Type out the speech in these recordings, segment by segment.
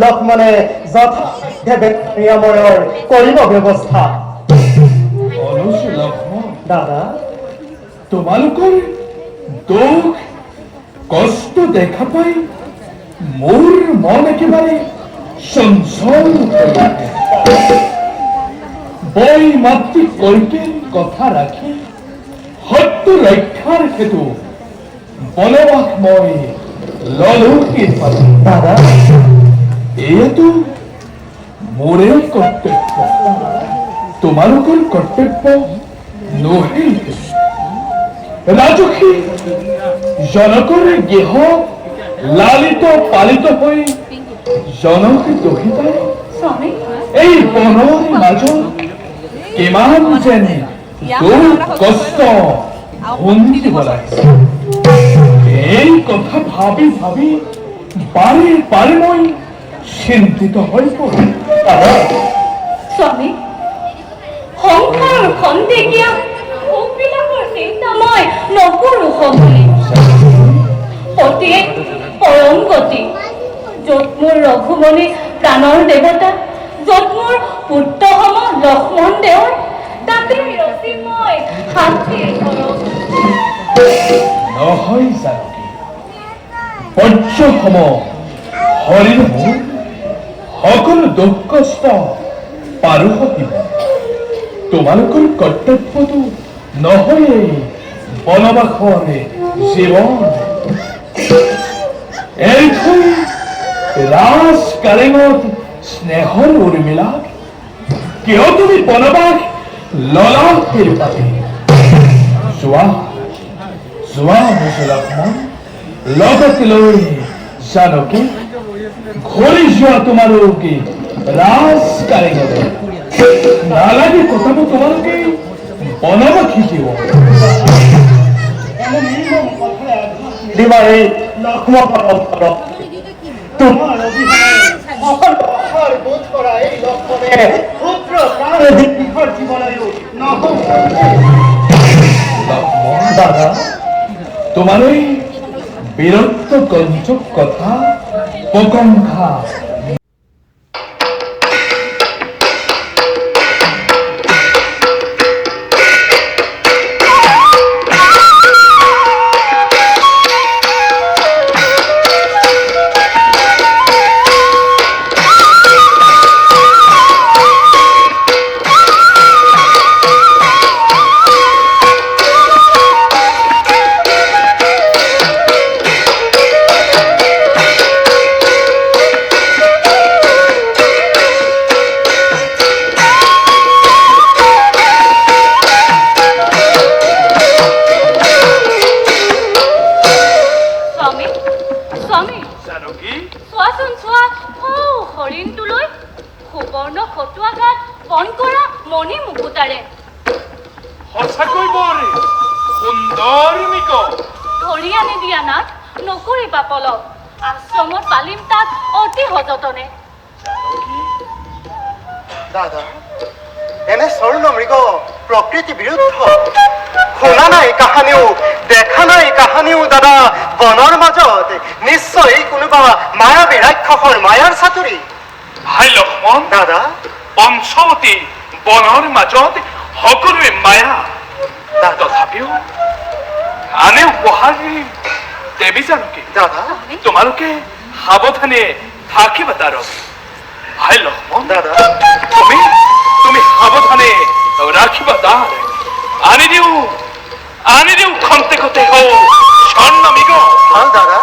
লক্ষ্মণে নিয়ময়ৰ কৰিব ব্যৱস্থা দাদা তোমালোকৰ দুখ কষ্ট দেখা পাই মোৰ মন একেবাৰে চঞ্চল বৈ মাতৃ কল্পেন কথা ৰাখি সত্য ৰক্ষাৰ হেতু বনবাস মই ললো দাদা এয়াতো মোৰে কৰ্তব্য তোমালোকৰ কৰ্তব্য নহয় ৰাজসী জনকৰ গৃহ লালিত পালিত হৈ জনক দহিতাই এই বনৰ মাজত কিমান যেন দুখ কষ্ট ভুগি দিব লাগিছে এই কথা ভাবি ভাবি বাৰে বাৰে মই চিন্তিত হৈ পৰো স্বামী সংসাৰ খন্তেকীয়া ভোগবিলাকৰ চিন্তা মই নকৰো সবুলি পতিয়ে পৰম গতি য'ত মোৰ ৰঘুমণি প্ৰাণৰ দেৱতা য'ত লক্ষ্মণ দেৱৰ তাতে ৰচি মই শান্তিৰ ঘৰত নহয় জানকী বজ্ৰসম হৰিণ মোৰ সকলো দুখ কষ্ট পাৰো সহিব তোমালোকৰ কৰ্তব্যটো নহয়ে বনবাসৰ জীৱন এৰি থৈ ৰাজ কাৰেঙত স্নেহৰ উৰ্মিলা কিয় তুমি বনবাস ললা পাতি যোৱা যোৱা লক্ষ্মণ লগত লৈ জানকী ঘূৰি যোৱা তোমালোকে ৰাজ কাৰেঙলৈ নালাগে কথাবোৰ তোমালোকে বনবাস শিকিব দিবা এই লক্ষ্মণ তোমার অভিযানে মহান পাহাড় বোধ করা এই লক্ষ্মণে পুত্র প্রাণে দীর্ঘর জীবনায়ু নহম লক্ষ্মণ দাদা তোমার ওই বীরত্ব কঞ্চক কথা প্রকঙ্খা দাদা এনে স্বর্ণ মৃগ প্রকৃতি বিরুদ্ধ শোনা নাই কাহানিও দেখা নাই কাহানিও দাদা বনৰ মাজত নিশ্চয় কোনোবা মায়াবী ৰাক্ষসৰ মায়াৰ চাতুৰি ভাই লক্ষ্মণ দাদা পঞ্চৱতী বনৰ মাজত সকলোৱে মায়া তথাপিও আনে উপহাৰ দেৱী জানকী দাদা তোমালোকে সাৱধানে থাকিবা তাৰ ভাই লক্ষ্মণ দাদা তুমি সাৱধানে ৰাখিবা তাৰ আনি দিও খন্তে খতে হও স্বৰ্ণ মৃগ ভাল দাদা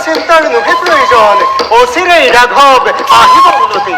চিন্তাৰ নুহে প্ৰয়োজন অচিৰে ৰাঘৱ আহিব উলতি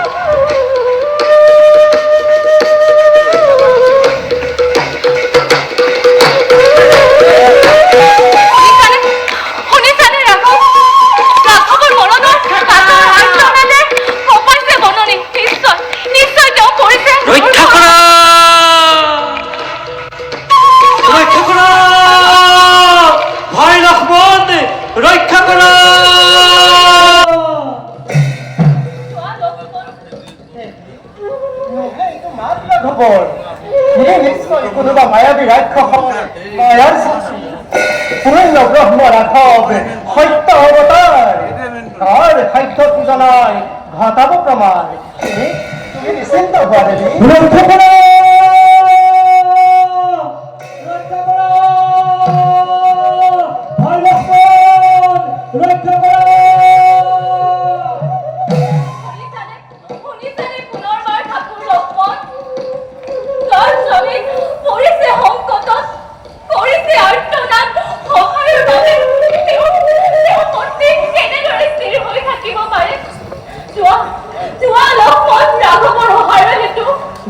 কোনোবা মায়াবী ৰাক্ষসৰ মায়াৰ পূৰ্ণ ব্ৰহ্ম ৰাঘৱ সত্য অৱতাৰ তাৰ সাধ্য কি জনাই ঘটাব প্ৰমাণ তুমি নিশ্চিন্ত হোৱা দেৱী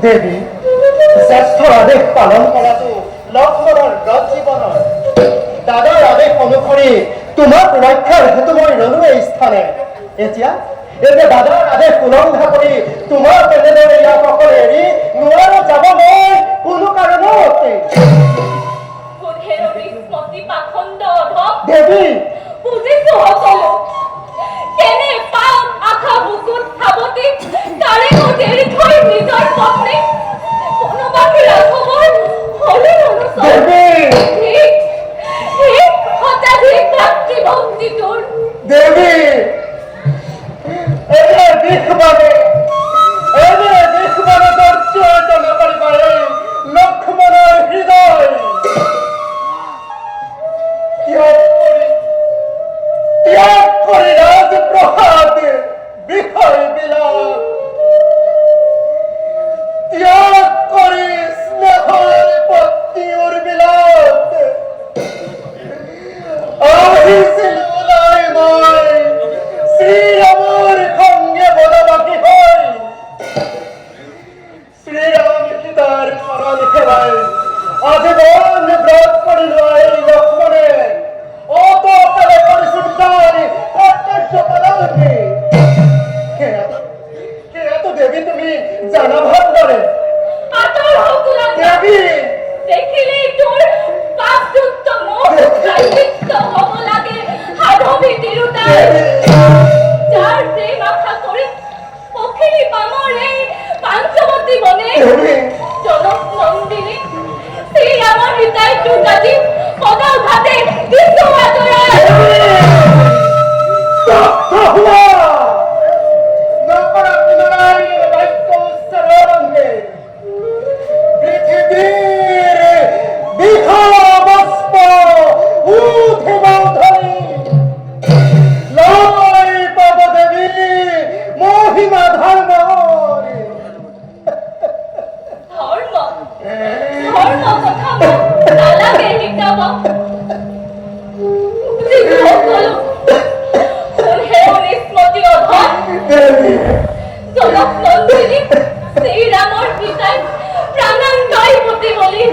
দেৱী শ্ৰেষ্ঠৰ আদেশ পালন কৰাটো লক্ষ্মণৰ ব্ৰত জীৱনৰ দাদাৰ আদেশ অনুসৰি তোমাক ৰক্ষাৰ হেতু মই ৰলো এই স্থানে এতিয়া দাদাৰ আদেশ উলংঘা কৰি তোমাৰ তেনেদৰে ইয়াক অকল এৰি নোৱাৰো যাব মই কোনো কাৰণতে দেৱী বুজিছো সকলো কেনে পাম আশা বুকুত সাৱটি তাৰে দেৰি থৈ নিজৰ পত্নী কোনোবাকে ৰাঘৱৰ হলি অনুচৰ দেৱী শতাধিক মাতৃভক্তি তোৰ দেৱী এনে দিশ মানে দৰ্শিত নকৰিবাৰে লক্ষ্মণৰ হৃদয় ত্যাগ কৰি ৰাজপ্ৰসাদ বিষয় বিলাক ত্যাগ কৰি স্নেহৰ পত্নীৰ বিলাক আহিছিল ওলাই মই শ্ৰীৰামৰ সঙ্গে বনবাসী হৈ শ্ৰীৰাম সীতাৰ শৰণ সেৱাই আজীৱন ব্ৰত কৰিলো এই লক্ষ্মণে অতকালে কৰিছো তাৰ কৰ্তব্য পালনে সেয়াতো দেৱী তুমি জানা ভালদৰে আতৰ হকুলা দেৱী দেখিলেই তোৰ পাপযুক্ত মুখ চাঞ্চিত হ'ব লাগে সাধৱী তিৰোতাই যাৰ প্ৰেম আশা কৰি পখিলী পামৰ এই পাঞ্চৱতী বনে জনক নন্দিনী শ্ৰীৰামৰ হৃদয় তোক আজি সদা ঘাটে দিছো আদৰাই মহিমা ধর্ম ধৰ্ম কথা মোক নালাগে শিকাব বুজিছো সকলো শুনহে স্মৃতি অধন জনক নন্দিনী শ্ৰীৰামৰ পিতাই প্ৰাণান্তই প্ৰতি বলি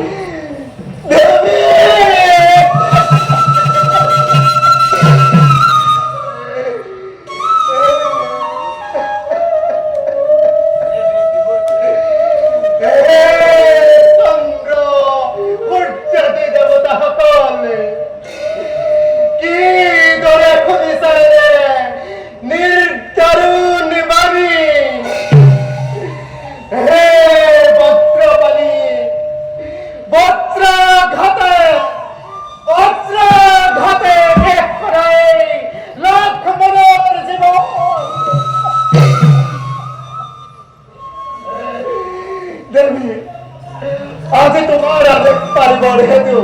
আজি তোমাৰ আদেশ পাৰিবৰ হেতু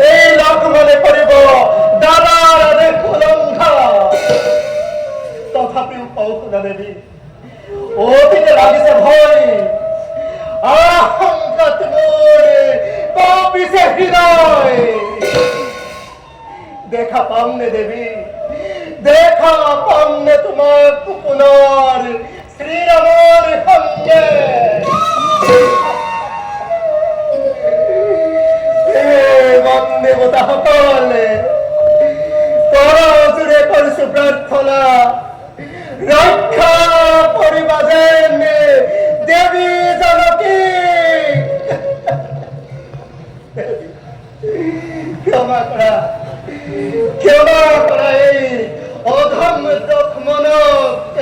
এই লক্ষ্মণে কৰিব দাদাৰ আদেশ উলংঘা তথাপিও কৌশলা দেৱী অতিকে লাগিছে ভয় আশংকাত মোৰ কঁপিছে হৃদয় দেখা পামনে দেৱী দেখা পামনে তোমাক পুনৰ শ্ৰীৰামৰ সঙ্গে দেবতা সকলে তৰজুৰে কৰিছো প্ৰাৰ্থনা ৰক্ষা কৰিবা যেন দেৱী জানকী ক্ষমা কৰা এই অধম লক্ষ্মণক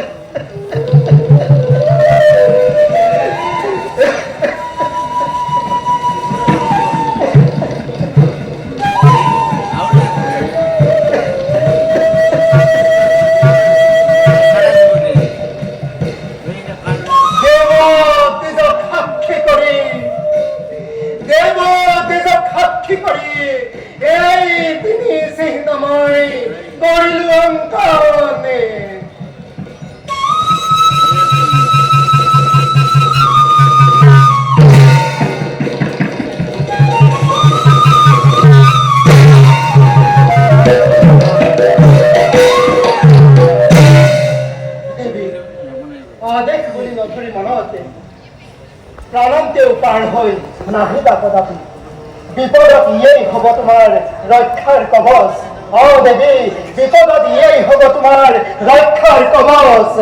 প্ৰাণন্তেও পাৰ হৈ নাহিবা কদাপি বিপদত ইয়েই হ'ব তোমাৰ ৰক্ষাৰ কবচ দেৱী বিপদত ইয়েই হ'ব তোমাৰ ৰক্ষাৰ কবচ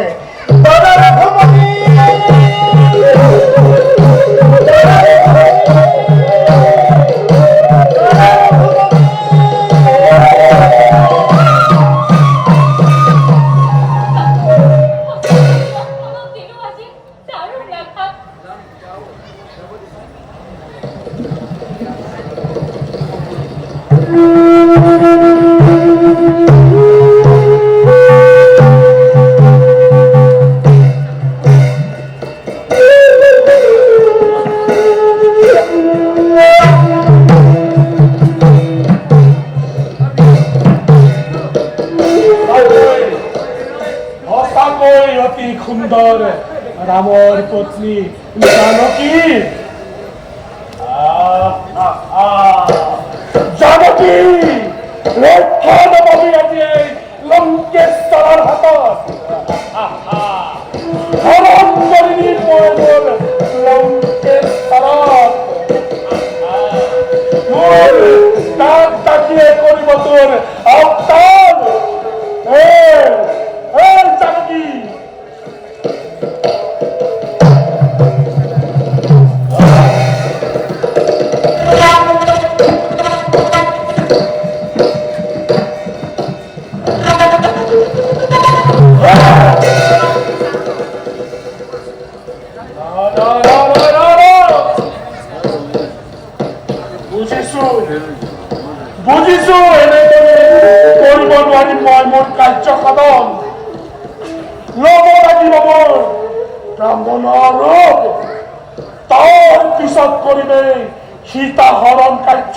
ৰামৰ পত্নী জানকী জানকী ৰক্ষা নপাবি আজি লংকেশ্বৰৰ হাতত হৰণ কৰি মই মোৰ লংকেশ্বৰত মোৰ তাক তাকিয়ে কৰিব তোৰ অৱতাৰ জানকী বুজিছো এনেদৰে কৰিব নোৱাৰিম মই মোৰ কাৰ্য সাধন ল'ব লাগিব মোৰ ব্ৰাহ্মণৰ ৰূপ তাৰ পিছত কৰিমেই সীতা হৰণ কাৰ্য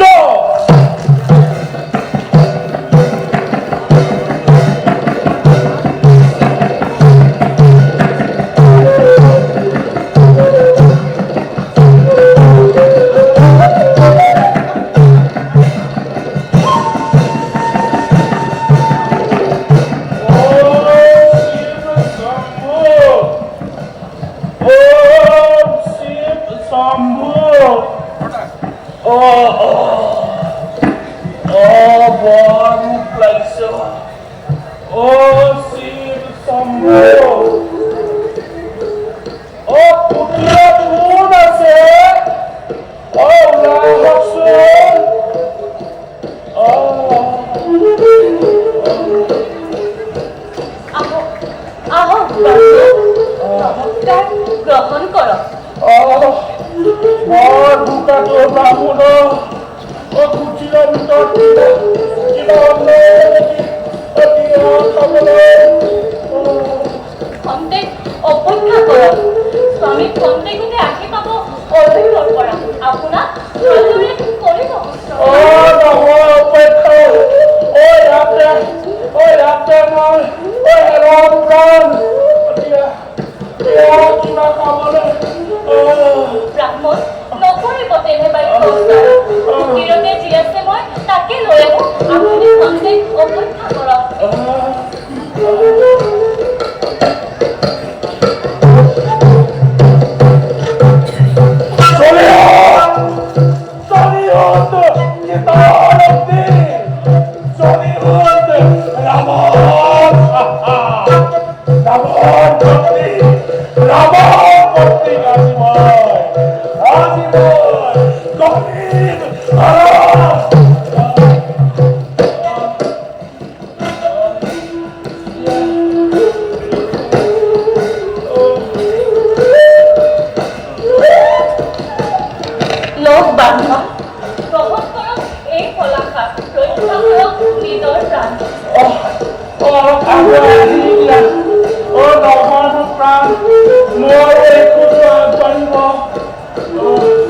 গ্রহণ করো খন্তেক অপেক্ষা কৰক স্বামী খন্তেকতে আহি পাব অনুৰোধ কৰা আপোনাক ভালদৰে কৰিব ব্ৰাহ্মণ নকৰিব তেনে বাক্যে যি আছে মই তাকে লৈ আহো আপুনি খন্তেক অপেক্ষা কৰক Oh,